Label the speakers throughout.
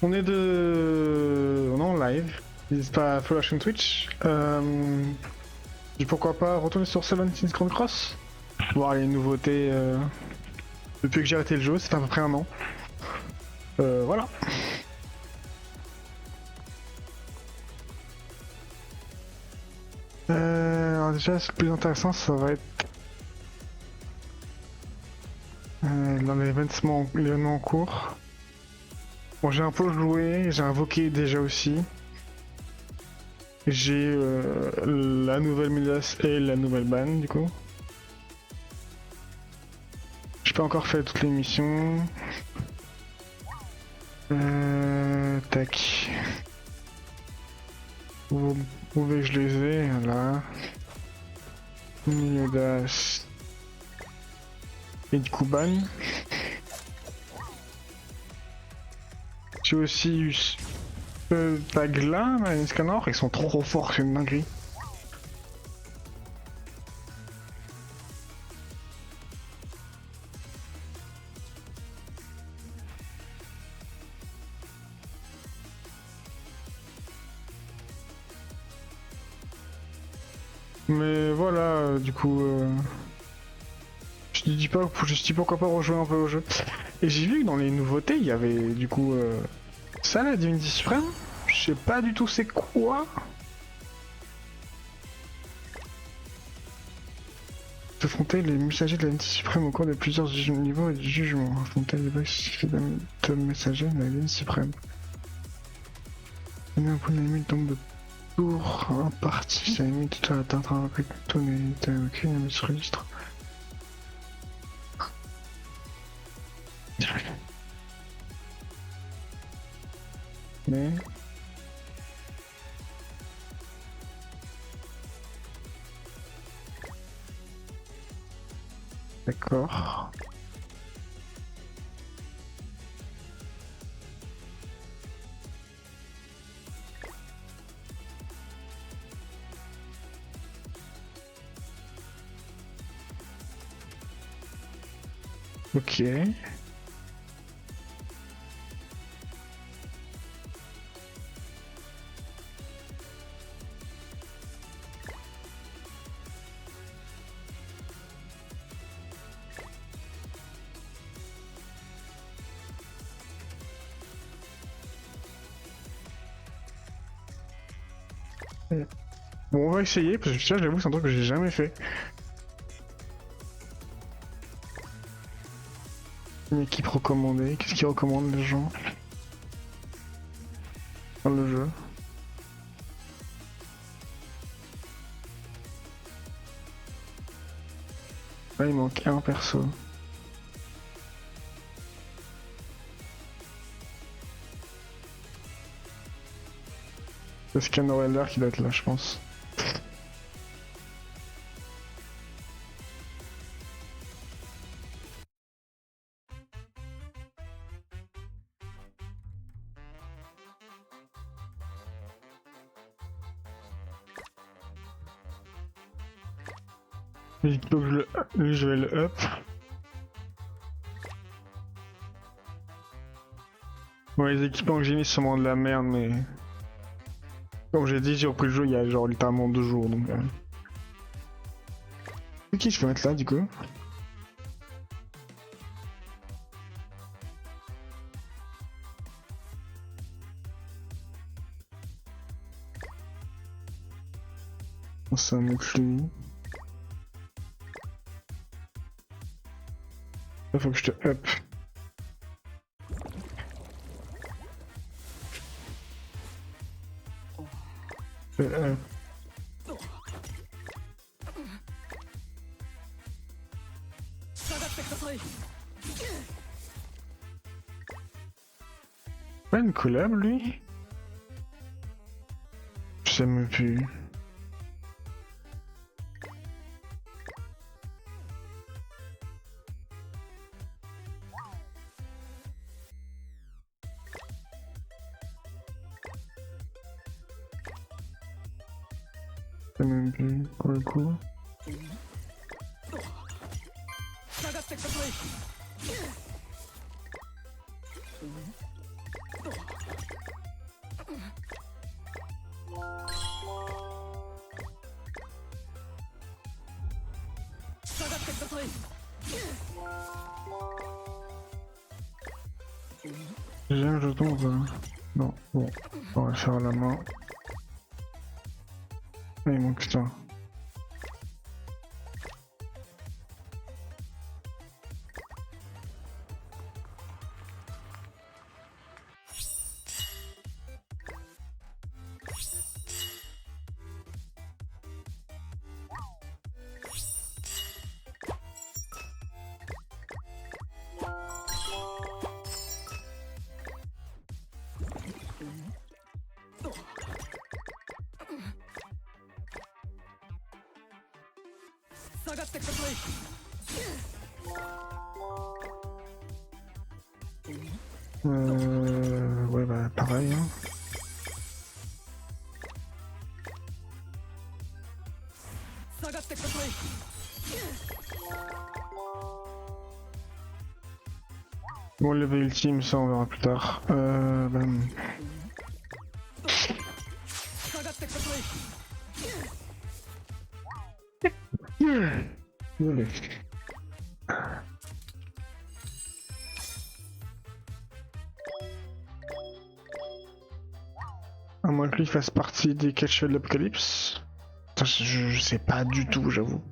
Speaker 1: On est en live. N'hésite pas à follow la chaîne Twitch. Et pourquoi pas retourner sur 17 Grand Cross. Voir les nouveautés depuis que j'ai arrêté le jeu, ça fait à peu près un an. Voilà. Alors déjà, le plus intéressant, ça va être dans l'événement en cours. Bon, j'ai un peu joué, j'ai invoqué déjà aussi. J'ai la nouvelle Midas et la nouvelle ban du coup. J'ai pas encore fait toutes les missions. Tac. Vous pouvez que je les ai là. Midas et du coup ban. J'ai aussi eu ce tag là, les scanners, ils sont trop forts, c'est une dinguerie. Mais voilà, du coup, je dis pas, je dis pourquoi pas rejouer un peu au jeu. Et j'ai vu que dans les nouveautés, il y avait du coup ça, la Divinity Supreme. Je sais pas du tout c'est quoi. Affronter les messagers de la Divinity Supreme au cours de plusieurs niveaux et de jugement. Affronter les boss de messagers de la Divinity Supreme. Un point d'ennemi tombe de tour en partie. Ça limite tout à atteindre un recto n'était aucune mais se registre. Mais d'accord. Ok. Bon, on va essayer parce que ça, j'avoue, c'est un truc que j'ai jamais fait. Une équipe recommandée. Qu'est-ce qu'ils recommandent les gens dans le jeu? Là, il manque un perso. C'est Scanner Welder qui doit être là, je pense. Il faut que je vais le up. Ouais, les équipements que j'ai mis sont vraiment de la merde, mais... Comme j'ai dit, j'ai repris le jeu il y a genre littéralement 2 jours, donc... Ok, je peux mettre là, du coup. C'est un mec lui. Là, faut que je te up. Up. Pas une collab, lui? Je sais même plus. Je sais même plus, pour le coup. Deuxième jeton ou pas? Non, bon, on va le faire à la main. Ah, il manque ça. Ouais, bah pareil. Hein. Bon, le level ultime, ça on verra plus tard. Désolé. À moins que lui fasse partie des catcheurs de l'Apocalypse. Je sais pas du tout, j'avoue.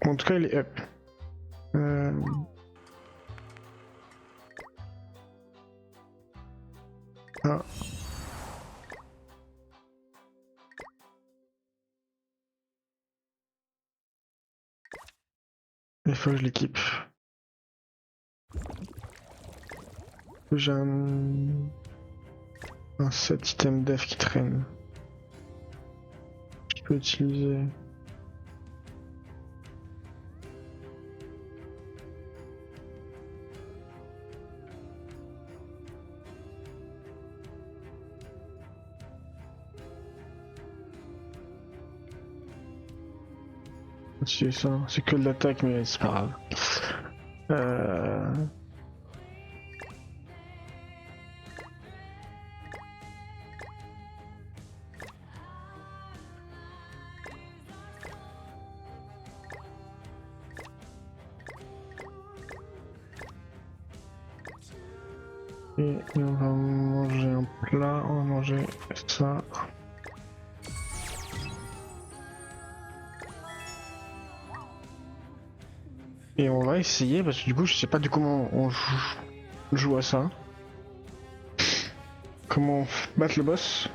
Speaker 1: En tout cas, il est up. Ah. Il faut que je l'équipe. J'ai un set item dev qui traîne. Je peux utiliser. C'est ça, c'est que de l'attaque, mais c'est pas grave. Et on va manger un plat, on va manger ça. Et on va essayer, parce que du coup je sais pas du comment on joue à ça. Comment battre le boss.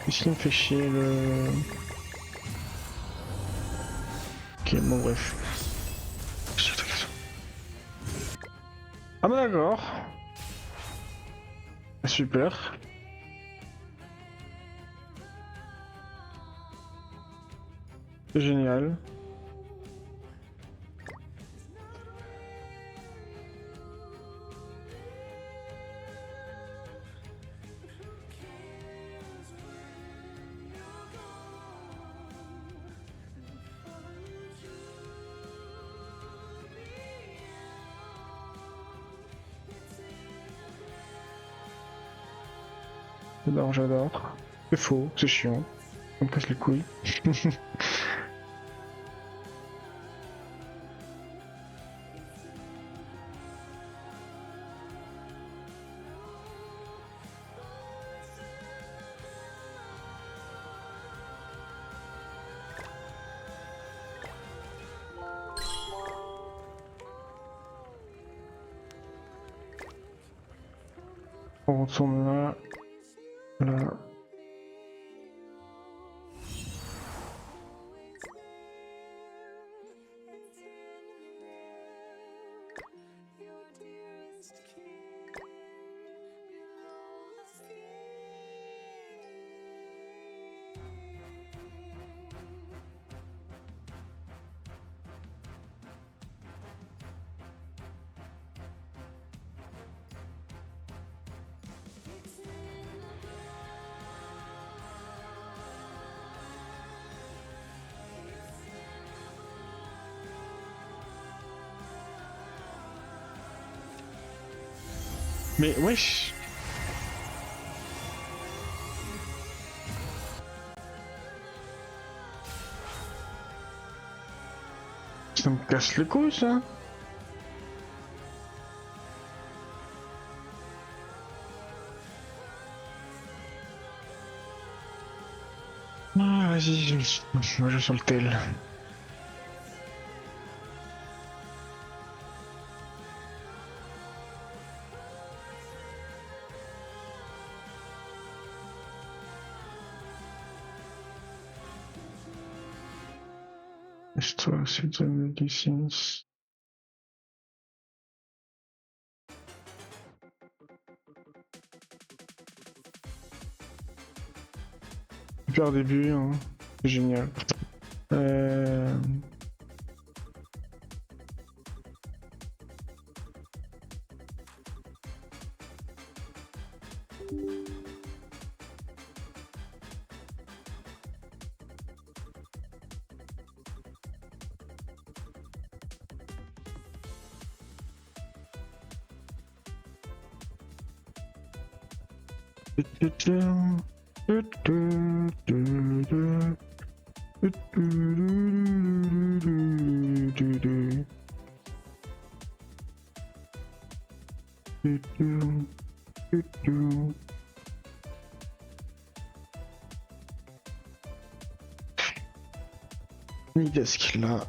Speaker 1: Qu'est-ce qui me fait chier le... Ok, bon bref. Ah bah d'accord. Super. C'est génial. J'adore. C'est faux, c'est chiant. Ça me casse les couilles. On retourne là. Là. Mais wesh. Ça me casse les couilles ça. Ah, vas-y, je me joue sur le tel. Laisse-toi, c'est de licence. Super début, hein. C'est génial. Euh... Nidesk là.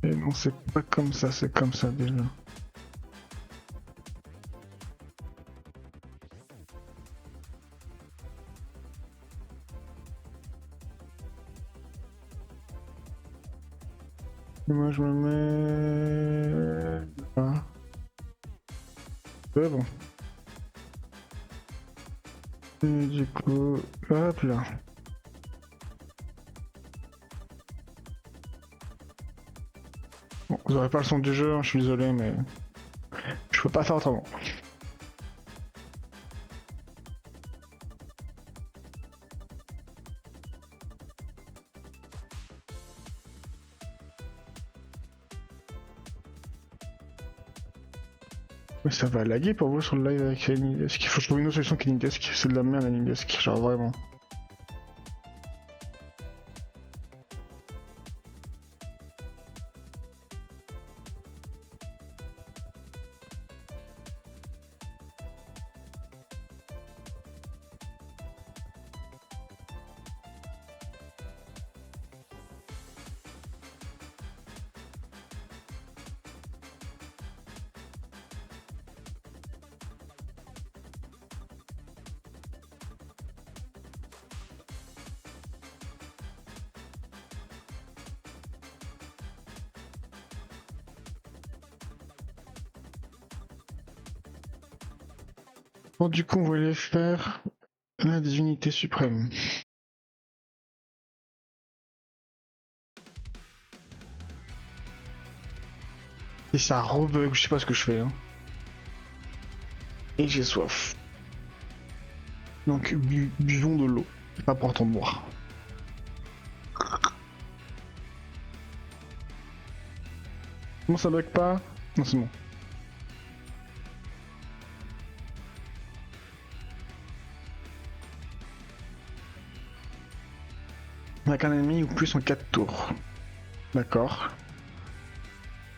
Speaker 1: Et non, c'est pas comme ça, c'est comme ça déjà. Et moi je me mets là. C'est bon. Et du coup, hop là. Bon, vous aurez pas le son du jeu, hein, je suis désolé, mais je peux pas faire autrement. Mais ça va laguer pour vous sur le live avec Nidesk. Il faut que je trouve une autre solution qu'Anidesk. C'est de la merde Nidesk, genre vraiment. Bon, du coup, on va aller faire la des unités suprêmes. Et ça rebug, je sais pas ce que je fais. Hein. Et j'ai soif. Donc, buvons de l'eau. C'est pas important de boire. Comment ça bug pas? Non, c'est bon. Avec un ennemi ou plus en 4 tours. D'accord.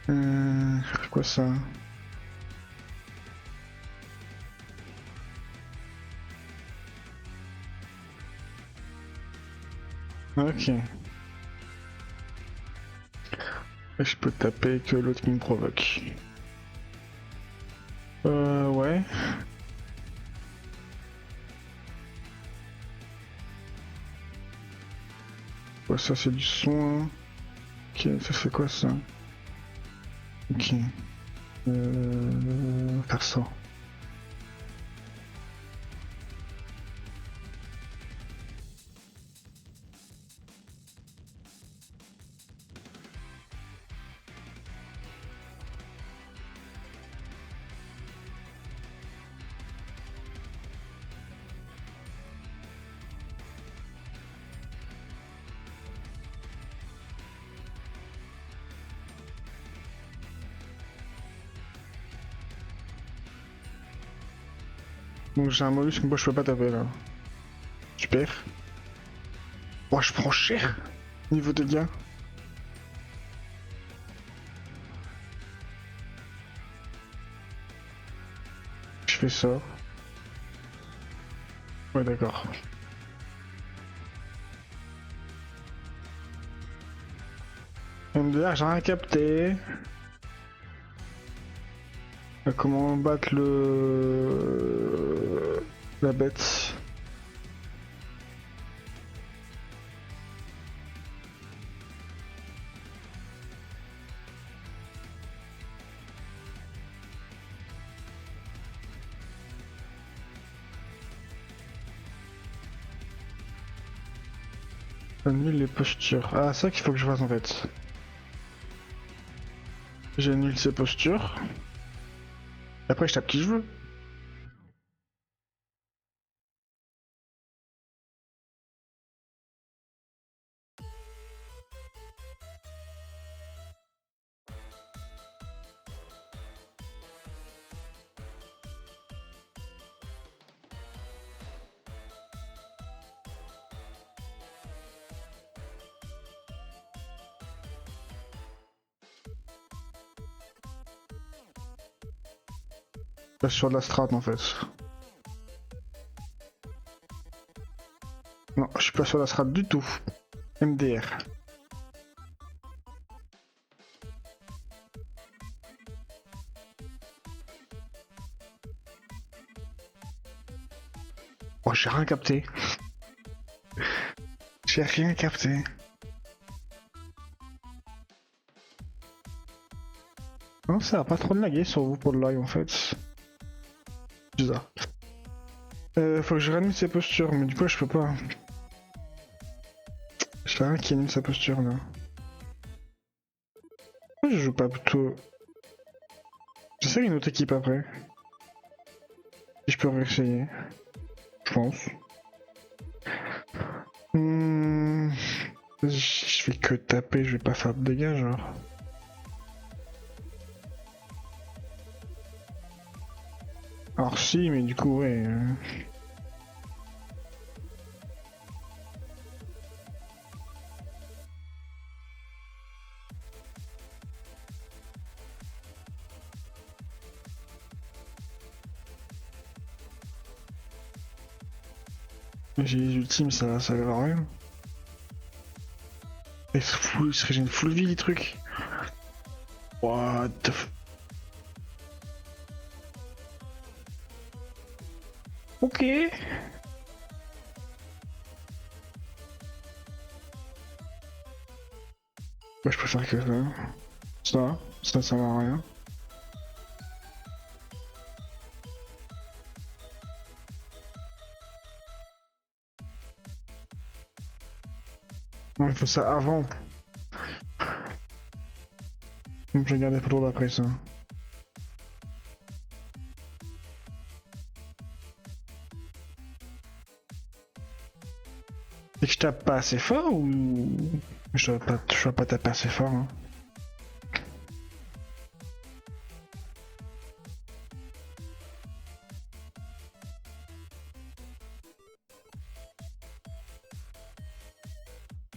Speaker 1: C'est quoi ça? Ok. Et je peux taper que l'autre qui me provoque. Ouais. Ouais, ça c'est du soin. Ok, ça fait quoi ça? Ok. Faire ça. Donc j'ai un mollusque, moi je peux pas taper là. Super. Oh, je prends cher niveau de dégâts. Je fais ça. Ouais, d'accord. MDR, j'ai rien capté. Comment battre la bête. Annule les postures. Ah, c'est ça qu'il faut que je fasse en fait. J'annule ces postures. Après, je tape qui je veux. Là, sur de la strat en fait. Non, je suis pas sur la strat du tout. MDR. Oh, j'ai rien capté. J'ai rien capté. Non, ça va pas trop de laguer sur vous pour le live en fait. Bizarre. Faut que je réanime ses postures, mais du coup je peux pas. Je fais rien qui anime sa posture là. Pourquoi je joue pas plutôt. J'essaie une autre équipe après. Si je peux réessayer. Je pense. Je fais que taper, je vais pas faire de dégâts genre. Alors si, mais du coup ouais. J'ai les ultimes, ça va rien. Il se régène full vie les trucs. What the f... Ok. Bah je préfère que ça sert à rien. Non, il faut ça avant. Donc je vais garder pour d'après ça. Et que je tape pas assez fort ou... Je dois pas taper assez fort hein.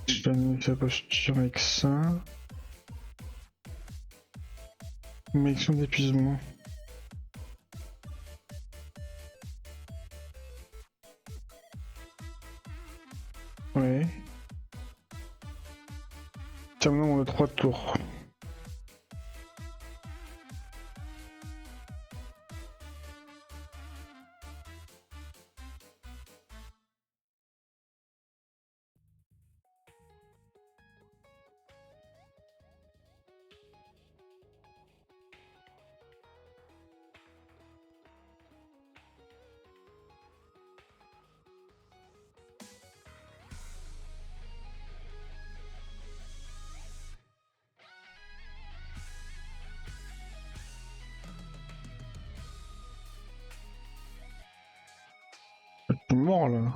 Speaker 1: Je donne sa posture avec ça. Médiction d'épuisement. Ouais. Terminons le 3 tours. Je suis mort là.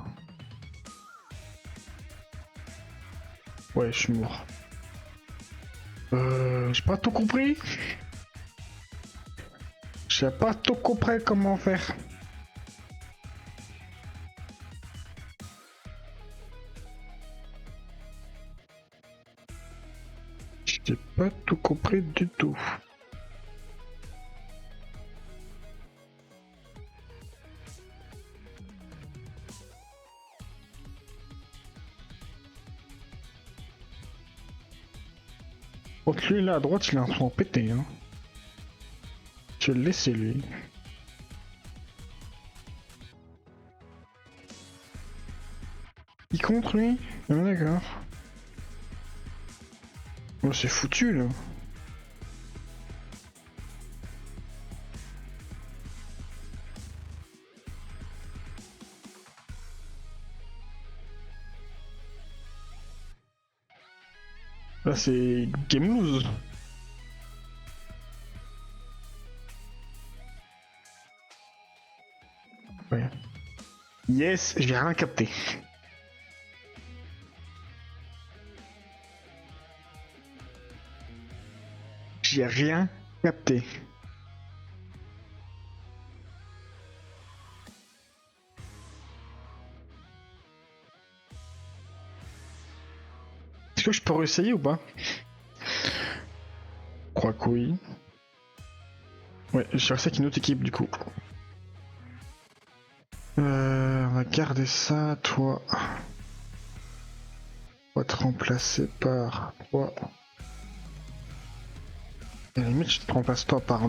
Speaker 1: Ouais, je suis mort. J'ai pas tout compris. J'ai pas tout compris comment faire. J'ai pas tout compris du tout. Contre lui là à droite, il a un son pété. Hein. Je vais le laisser lui. Il contre lui? Ah, d'accord. Oh, c'est foutu là. Là c'est game lose. Ouais. Yes, j'ai rien capté. J'ai rien capté. Est-ce que je peux réessayer ou pas? Je crois que oui. Ouais, je cherche avec une autre équipe du coup. On va garder ça, toi. On va te remplacer par toi. À la limite, je te remplace toi par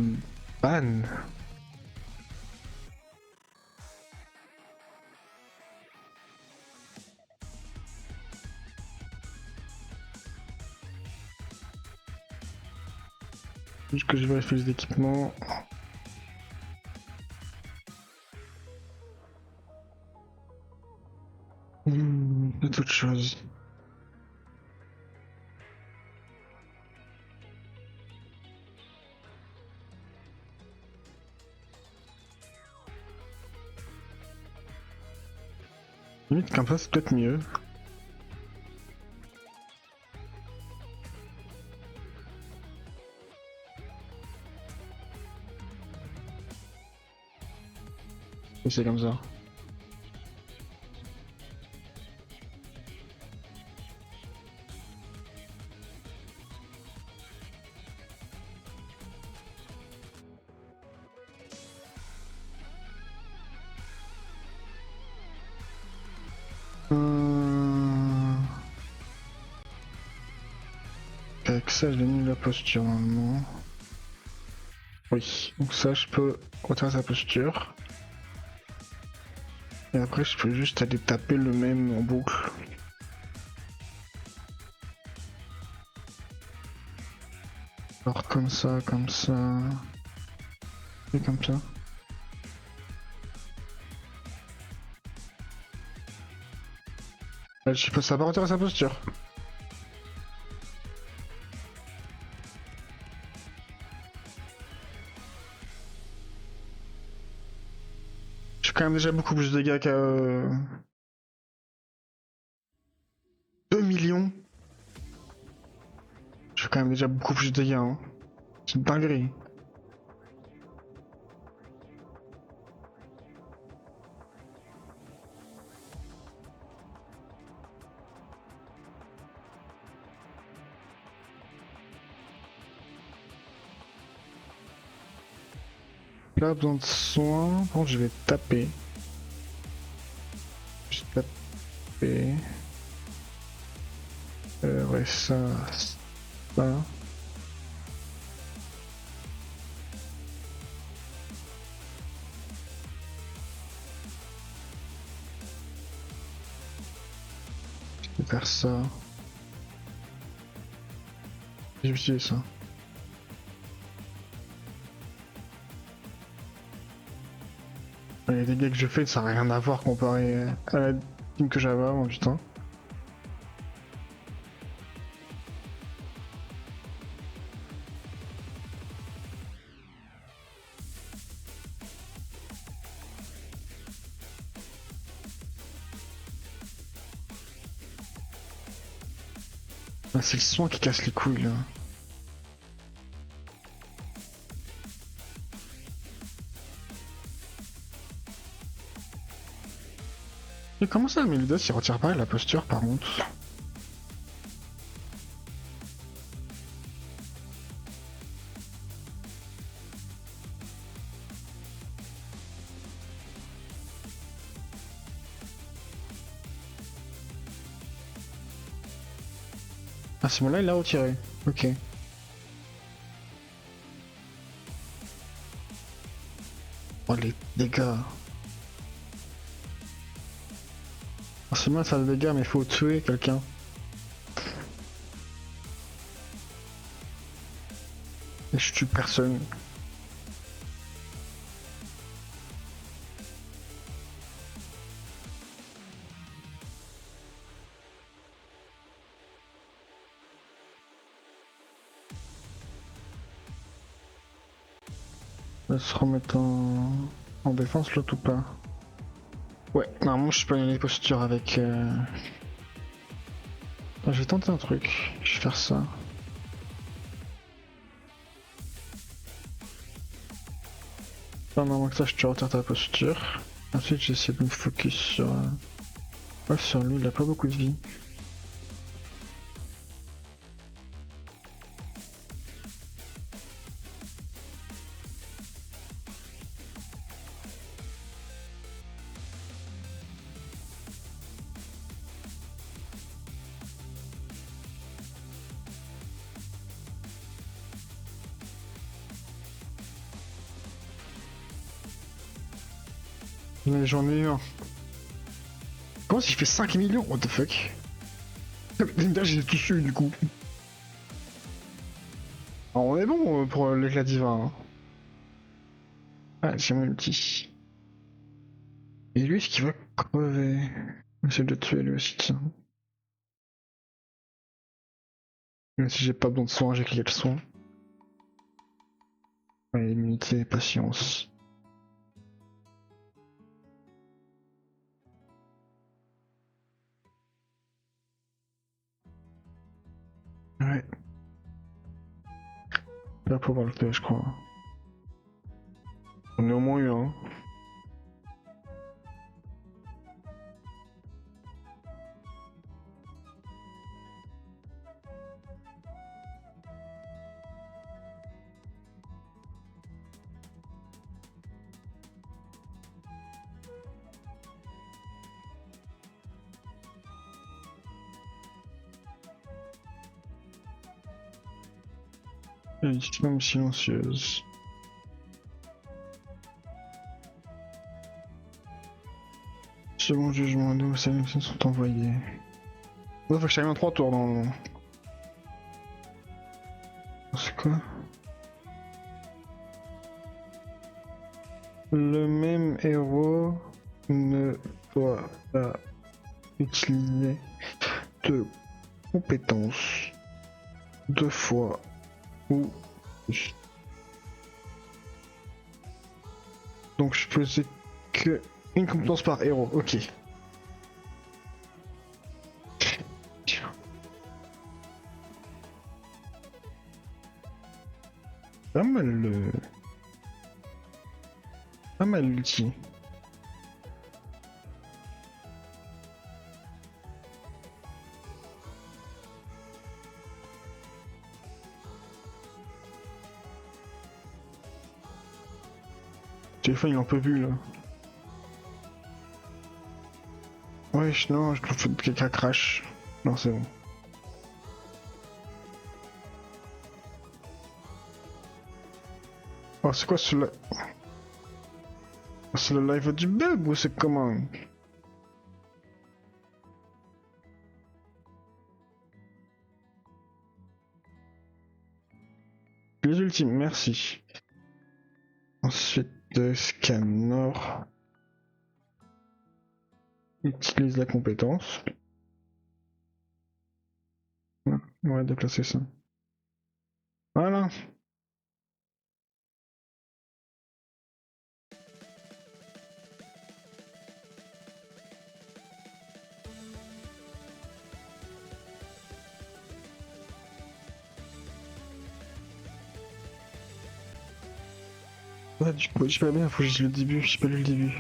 Speaker 1: Ban. Juste que je vérifie les équipements. C'est autre chose. Limite comme ça, c'est peut-être mieux. Et c'est comme ça. Avec ça, je l'ai mis la posture normalement. Oui, donc ça, je peux retirer sa posture. Et après, je peux juste aller taper le même en boucle. Alors comme ça, et comme ça. Je peux ça pas retirer sa posture. Je fais quand même déjà beaucoup plus de dégâts qu'à 2 millions. Je fais quand même déjà beaucoup plus de dégâts. Hein. C'est une dinguerie. Là, besoin de soins. Bon, je vais taper. Je vais taper. Ouais, ça. Je vais faire ça. J'ai utilisé ça. Les dégâts que je fais, ça n'a rien à voir comparé à la team que j'avais avant, putain. Ah, c'est le soin qui casse les couilles là. Et comment ça, Melidos, il retire pas la posture par contre? Ah, c'est bon, là il l'a retiré. Ok. Oh les dégâts. Ah, c'est bien de faire des dégâts, mais il faut tuer quelqu'un. Et je tue personne. On va se remettre en défense l'autre ou pas? Ouais, normalement je peux gagner les postures avec... Ah, je vais tenter un truc. Je vais faire ça. Non, non, que ça, je te retire ta posture. Ensuite, j'essaie de me focus sur... Ouais, sur lui, il a pas beaucoup de vie. Mais j'en ai un. Comment si je fais 5 millions? What the fuck? Linda, j'ai tous eu du coup. Alors, on est bon pour l'éclat divin. Hein. Ah, j'ai mon ulti. Et lui, est-ce qu'il va crever? J'essaie de le tuer lui aussi, tiens. Même si j'ai pas besoin de soin, j'ai cliqué le soin. Ouais, immunité, patience. Ouais. Là, pour pouvoir le tuer, je crois. On est au moins eu un. Même silencieuse. Second jugement, deux sélections sont envoyés. Faut que j'aille en 3 tours dans... C'est quoi? Le même héros ne doit pas utiliser de compétences 2 fois ou plus. Donc je faisais que une compétence par héros, ok. Pas mal le... Pas mal l'outil. Le téléphone il en peut plus là. Ouais, non, je trouve que quelqu'un crash. Non, c'est bon. Oh, c'est quoi celui-là? C'est le live du bug ou c'est comment? Les ultimes, merci. Ensuite, Scanor. Utilise la compétence. Ouais, déplacer ça. Voilà. Ouais, du coup, j'ai pas bien, faut que je dise le début, j'ai pas lu le début.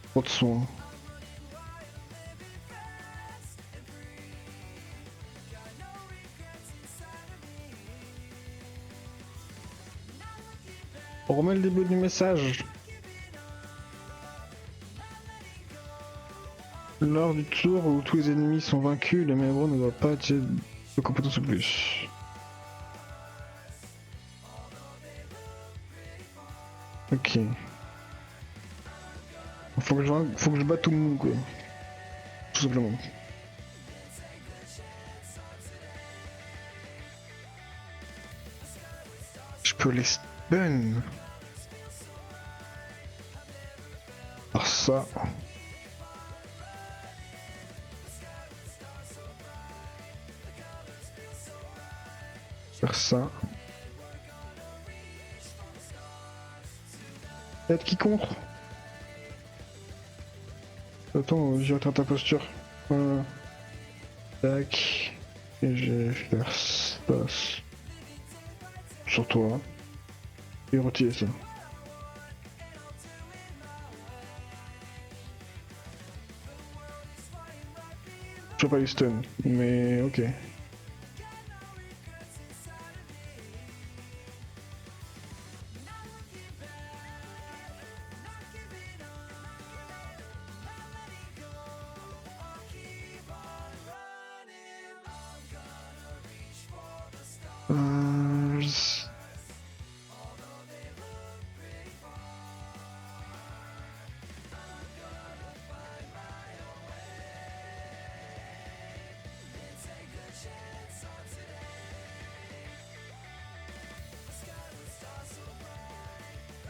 Speaker 1: Trop de soin. On remet le début du message. Lors du tour où tous les ennemis sont vaincus, le héros ne doit pas utiliser de compétences ou plus. Ok. Faut que je batte tout le monde, quoi. Tout simplement. Je peux les stun. Alors ça. Faire ça. Peut-être qui contre. Attends, je vais retraite ta posture. Voilà. Tac. Et je vais faire ça sur toi. Et retirer ça. Je vois pas les stun, mais ok. Euh...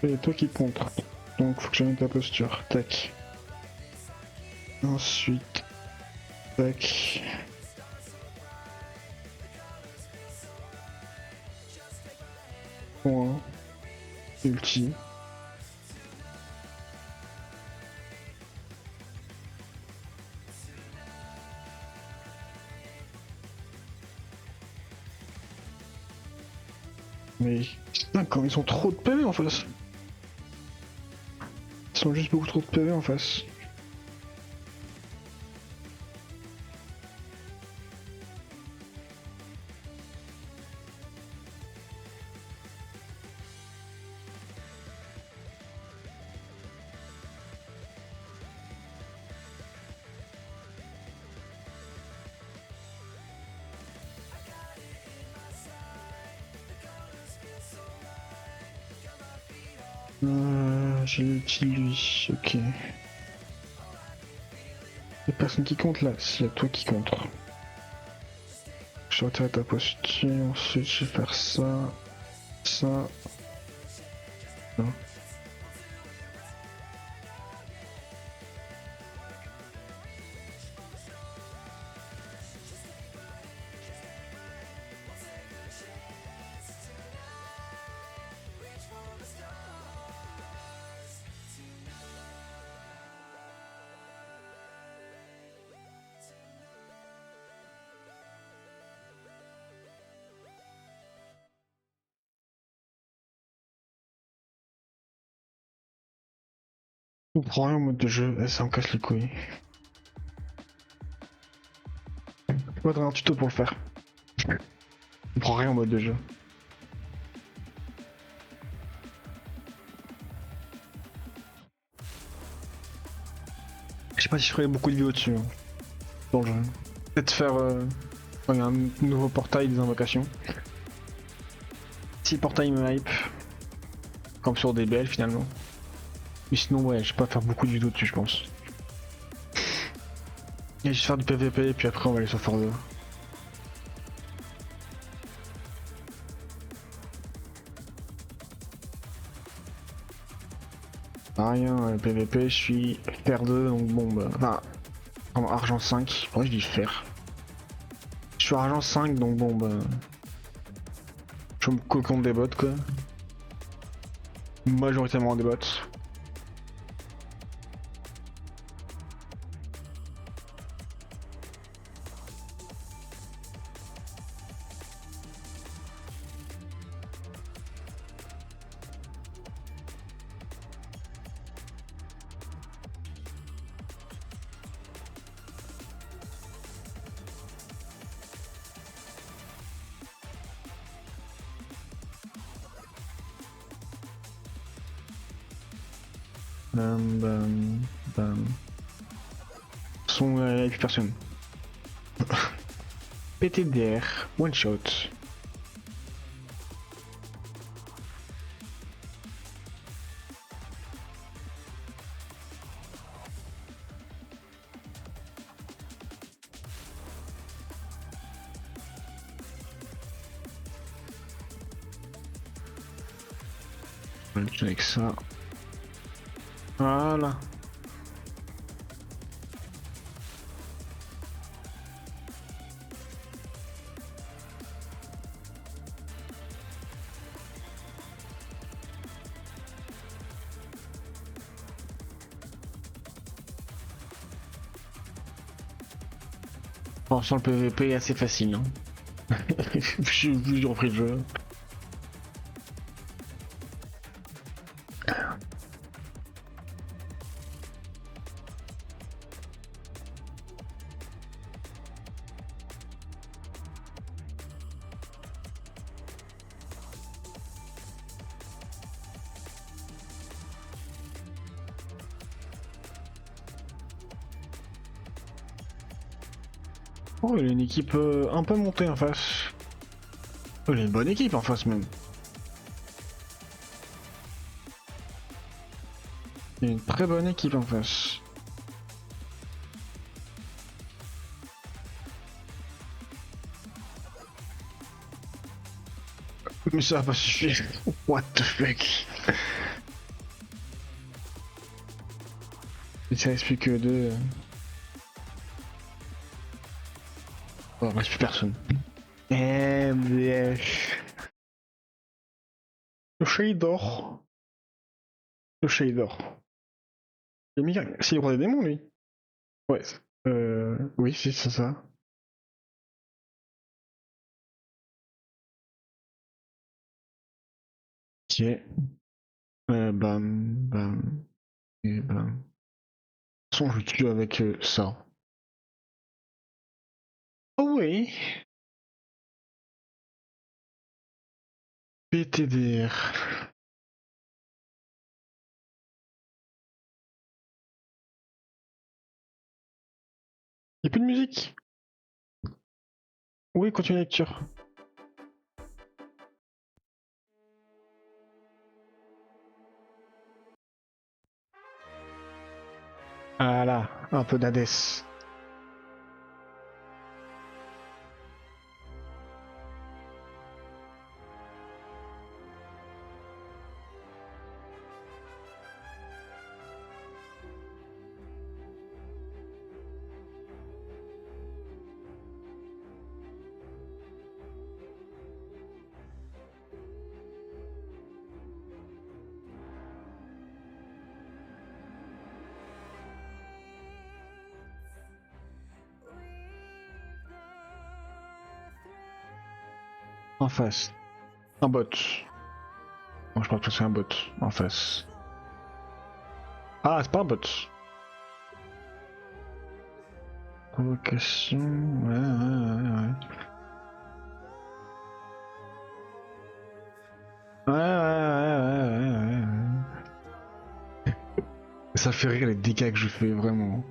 Speaker 1: Et toi qui contre. Donc faut que je mette ta posture. Tac. Ensuite. Tac. Point. Ulti. Mais putain, quand ils ont trop de PV en face. Ils ont juste beaucoup trop de PV en face. J'ai l'ulti lui, ok. Y'a personne qui compte là, s'il y a toi qui compte. Je vais retirer ta posture, ensuite je vais faire ça, ça. Non. On prend rien en mode de jeu, et ça me casse les couilles. Faudrait un tuto pour le faire. On prend rien en mode de jeu. Je sais pas si je ferai beaucoup de vidéos dessus. Hein, dans le jeu. Peut-être faire quand il y a un nouveau portail des invocations. Si le portail me hype, comme sur DBL finalement. Mais sinon ouais, je vais pas faire beaucoup de vidéos dessus je pense. Et juste faire du PVP et puis après on va aller sur Forza. Rien, PVP, je suis fer 2 donc bon bah. Enfin, en argent 5, pourquoi je dis fer? Je suis argent 5 donc bon bah. Je me contre des bots quoi. Majoritairement des bots. Bam bam bam. Son, et plus personne. PTDR, one shot. Avec ça. Voilà. Bon, sur le PVP est assez facile. Hein. J'ai repris le jeu. Oh, il a une équipe un peu montée en face. Oh, il a une bonne équipe en face même. Il a une très bonne équipe en face. Mais ça va pas suffire. What the fuck. Et ça reste plus que deux. Oh, il reste plus personne. MDF. Le Shader. Le Shader. Il a mis... C'est le roi des démons lui. Ouais. Oui, c'est ça. Ok. Bam, bam, et bam. De toute façon, je le tue avec ça. Oh oui. PTDR. Y'a plus de musique. Oui, continue la lecture. Voilà, un peu d'Hadès. En face. Un bot. Bon, je pense que c'est un bot. En face. Ah, c'est pas un bot. Convocation. Ouais. Ouais. Ça fait rire les dégâts que je fais, vraiment.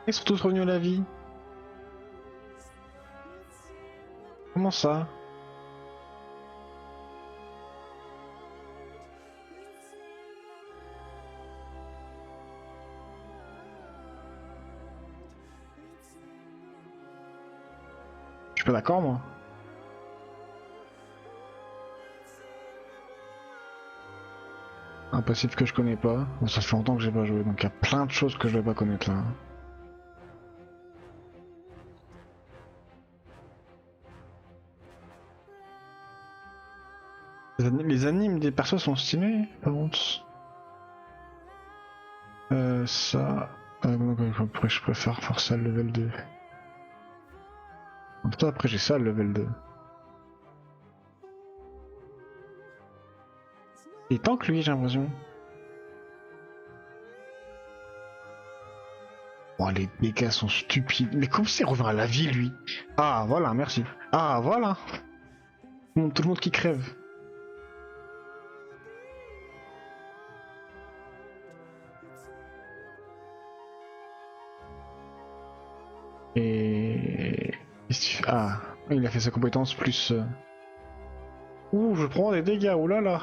Speaker 1: Ils sont tous revenus à la vie. Comment ça? Je suis pas d'accord, moi. Un passif que je connais pas. Bon, ça fait longtemps que j'ai pas joué, donc il y a plein de choses que je vais pas connaître là. Les animes des persos sont stylés, par contre. Ça... après, je préfère forcer le level 2. Putain, après j'ai ça, le level 2. Et tant que lui, j'ai l'impression. Oh, les dégâts sont stupides. Mais comment c'est revient à la vie, lui? Ah, voilà, merci. Ah, voilà. Tout le monde qui crève. Et... Ah, il a fait sa compétence plus... Ouh, je prends des dégâts, oh là là.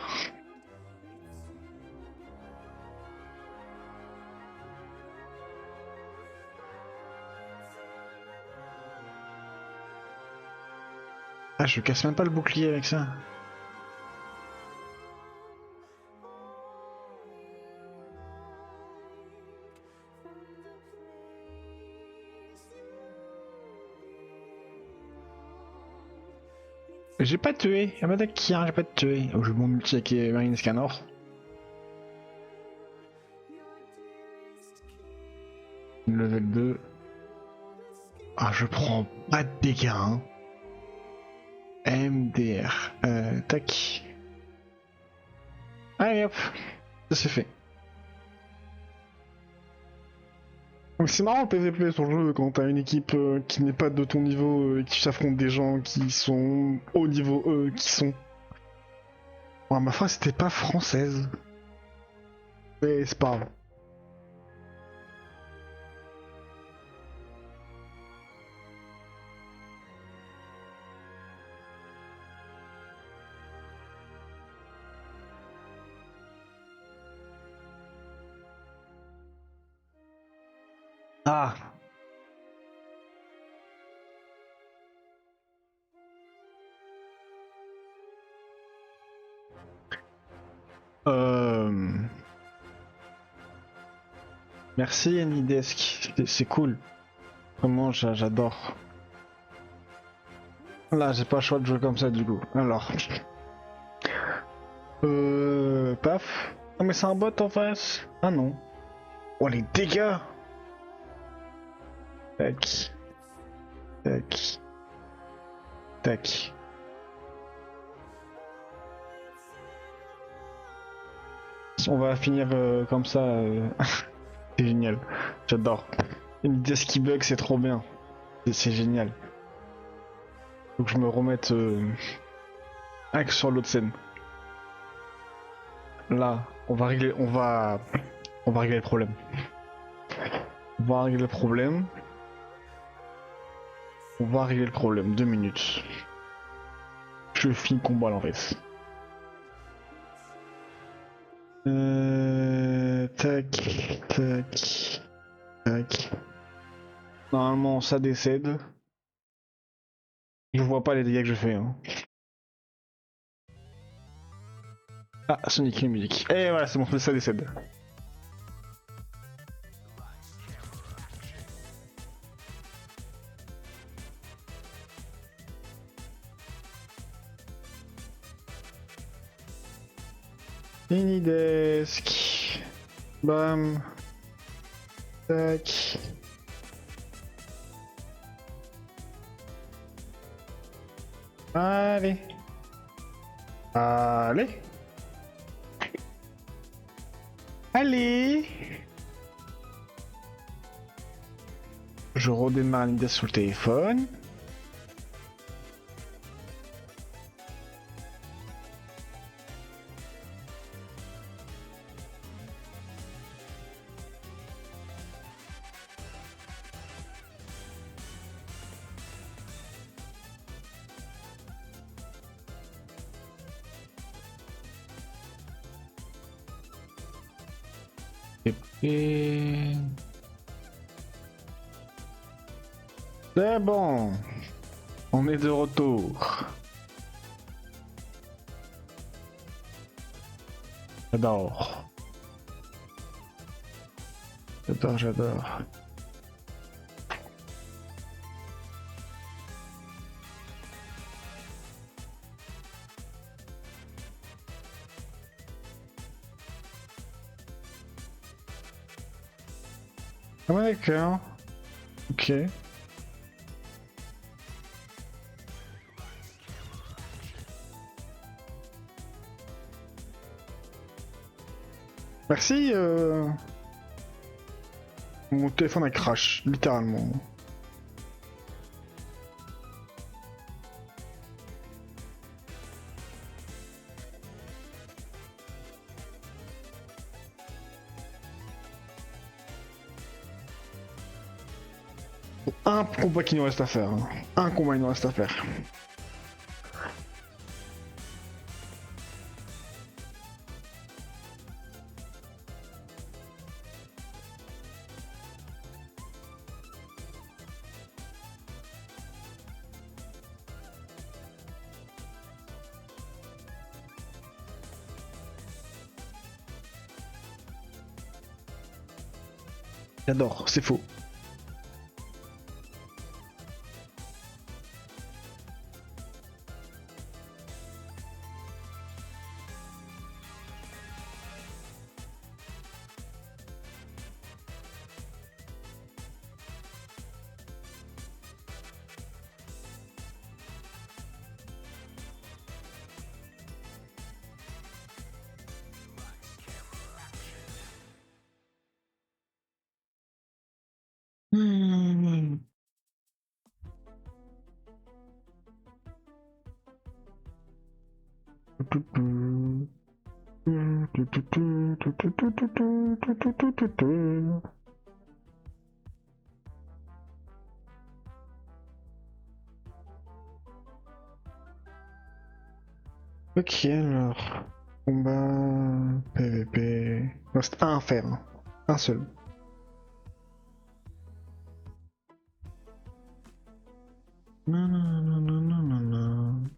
Speaker 1: Ah, je casse même pas le bouclier avec ça. J'ai pas tué, Yamada Kirin, j'ai pas tué. Oh, je mon multi avec Marine Scanor. Level 2. Ah, je prends pas de dégâts, hein. MDR. Tac. Allez hop, ça c'est fait. Donc c'est marrant le PvP sur le jeu quand t'as une équipe qui n'est pas de ton niveau et qui s'affronte des gens qui sont au niveau qui sont. Ouais, ma phrase c'était pas française. Mais c'est pas grave. Ah. Euh... Merci Anydesk, c'est cool. Vraiment, j'adore. Là, j'ai pas le choix de jouer comme ça du coup. Alors. Paf. Ah, mais c'est un bot en face. Ah non. Oh, les dégâts. Tac. Tac. Tac. On va finir comme ça. C'est génial. J'adore. Une idée qui bug, c'est trop bien. C'est génial. Faut que je me remette axe sur l'autre scène. Là, on va régler le problème. On va régler le problème. On va régler le problème. 2 minutes. Je finis le combat là en fait. Tac, tac, tac. Normalement ça décède. Je vois pas les dégâts que je fais. Hein. Ah, Sonic les musiques. Et voilà, c'est bon, ça décède. Minidesk. Bam. Tac. Allez. Allez. Allez. Je redémarre Minidesk sur le téléphone. Et... C'est bon. On est de retour. J'adore. J'adore, j'adore. Ah ouais, d'accord. Ok. Merci. Mon téléphone a crash, littéralement. Un combat qui nous reste à faire. Hein. Un combat il nous reste à faire. J'adore, c'est faux. Hmm. Ok, alors. Combat. PVP. Il reste un à faire. Hein. Un seul. Non, non, non, non, non, non, non.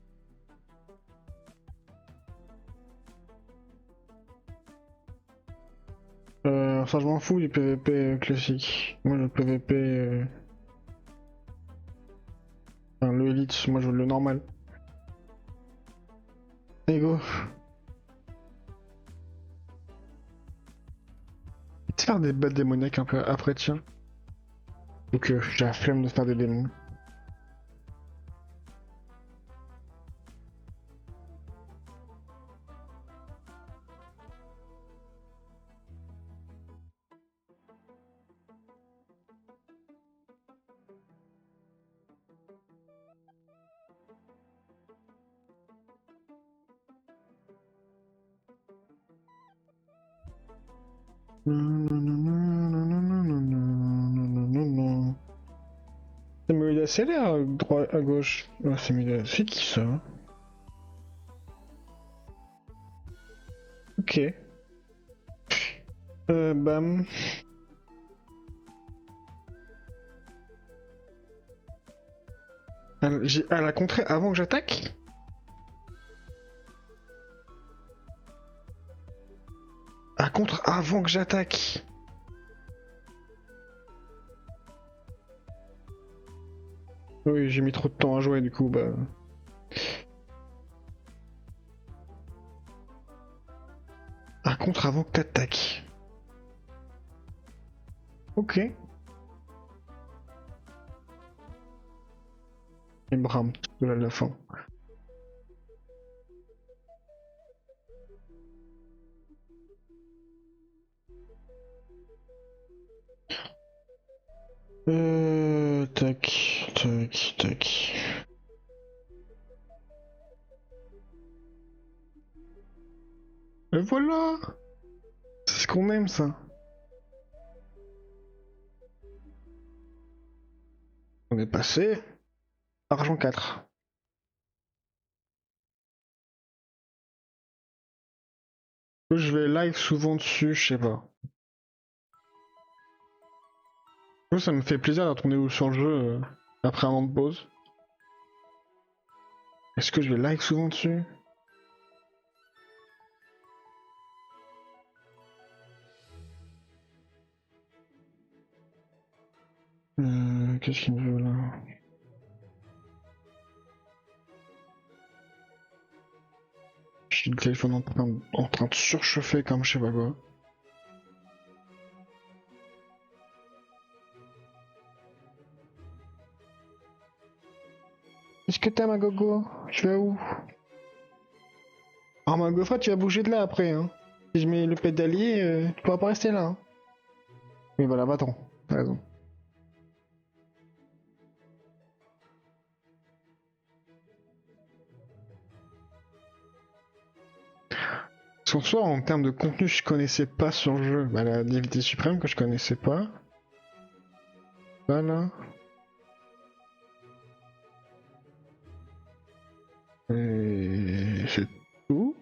Speaker 1: Ça, je m'en fous du PVP classique. Moi, le PVP. Enfin, le Elite, moi, je veux le normal. Allez, go. Tu faire des bêtes démoniaques un peu après, tiens. Donc, j'ai la flemme de faire des démons. Non, non, non, non, non, non, non, non, non, non, non. C'est mieux d'accélérer à droite, à gauche. Ouais, c'est mieux. C'est qui ça? Ok. Bam. Elle a contré avant que j'attaque? Elle contre avant que j'attaque. Oui, j'ai mis trop de temps à jouer du coup, bah. Elle contre avant que t'attaques. Ok. Et bram, de là la fin. Tac, tac, tac. Et voilà! C'est ce qu'on aime ça. On est passé. Argent 4. Je vais live souvent dessus, je sais pas. Moi, ça me fait plaisir de retourner sur le jeu après un an de pause. Est-ce que je vais live souvent dessus? Qu'est-ce qu'il me veut là? J'ai le téléphone en train de surchauffer comme je sais pas quoi. Qu'est-ce que t'as ma gogo? Tu vas où? Ah ma gofra, tu vas bouger de là après hein. Si je mets le pédalier, tu pourras pas rester là. Hein. Mais voilà, va-t'en. T'as raison. Sur soi, en termes de contenu, je connaissais pas sur le jeu. Bah, la divinité suprême que je connaissais pas. Voilà. Et c'est tout.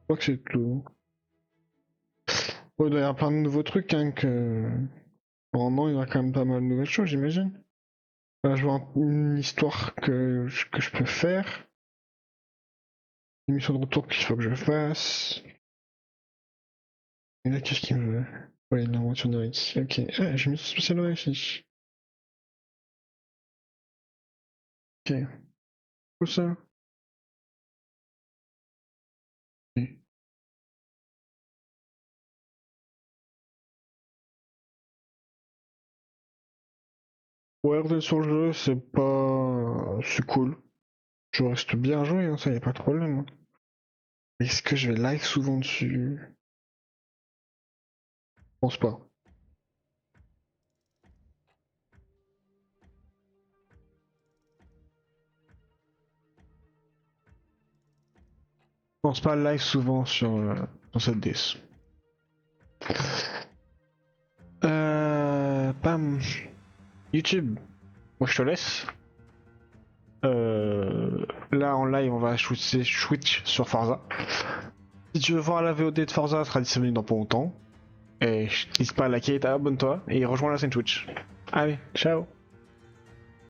Speaker 1: Je crois que c'est tout. Bon, il doit y avoir plein de nouveaux trucs, hein, que... En an, il y aura quand même pas mal de nouvelles choses, j'imagine. Là, je vois une histoire que je peux faire. Une mission de retour qu'il faut que je fasse. Et là, qu'est-ce qu'il me veut? Ouais, l'invention de ici. Ok. Ah, j'ai mis ce spécial ici. Ok. Où ça? Ok. Ouais, revenir sur le jeu, c'est pas... C'est cool. Je reste bien joué, hein, ça y a pas de problème, hein. Est-ce que je vais like souvent dessus? Je pense pas. Je pense pas live souvent sur cette DS. Pam. YouTube. Moi je te laisse. Là en live on va switch sur Forza. Si tu veux voir la VOD de Forza, elle sera disponible dans pas longtemps. Et n'hésite pas à liker, abonne-toi et rejoins la scène Twitch. Allez, ciao.